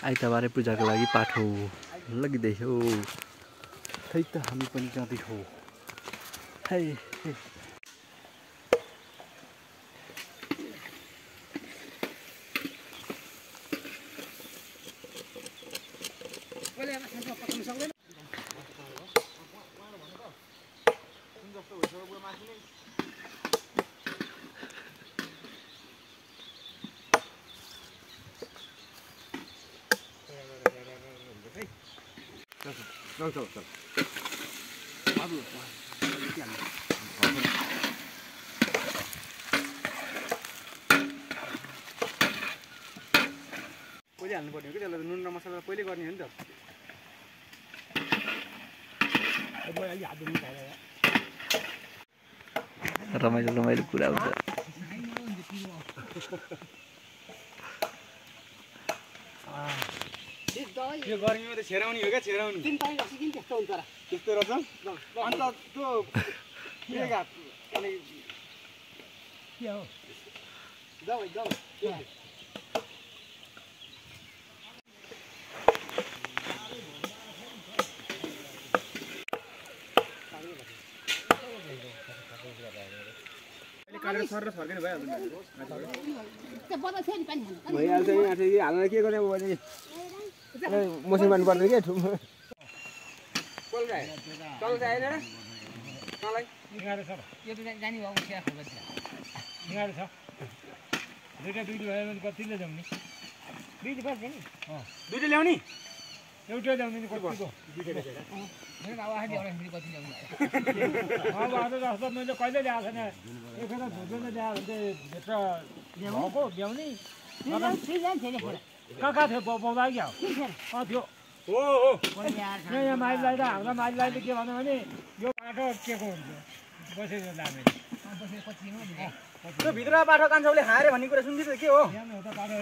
आइतबारे पूजाको लागि पाठो लगिँदैछ खै त हामी पनि जाँदैछौँ है चल पहिले हाल्नु पर्ने हो कि त्यसलाई नुन र मसला पहिले गर्ने हो नि त रमाइलो रमाइलो कुरा हुन्छ यो गर्मीमा त छेराउनी हो क्या छेराउनी तीन पानी रक्सी किन त्यस्तो हुन्छ र त्यस्तो रहेछ अन्त त्यो के हो जाऊ काटेर सर फर्किनु भइहाल्छ त्यो बदा थियो नि पानी भइहाल्छ नि आठ हाल्न के गर्ने भने मसिन मान्नु पर्दैन के ठुलो कोल गाए चल चाहिएन र मलाई निगारो छ यो त जानी भएको चिया खोल्छ निगारो छ दुईटा भयो भने कतिले ल्याउने दुईले पर्छ नि दुईटा ल्याउने एउटै ल्याउने नि कतिको मेरो अब आधी अरे कति ल्याउनु अब आज जस्तो मैले कहिले ल्याएको छैन एकखेर धुँदैन ल्यायो भने चाहिँ भित्र भएको ल्याउने कहाँ कहाँ थियो पाउँदा क्या थियो यहाँ माइलीलाई र हाम्रो माइलीलाई के भन्यो भने यो बाटो के को हुन्छ बसेको लाने त्यो भित्र बाटो कान्छौले खाएर भन्ने कुरा सुन्दै के हो यहाँ त बाटो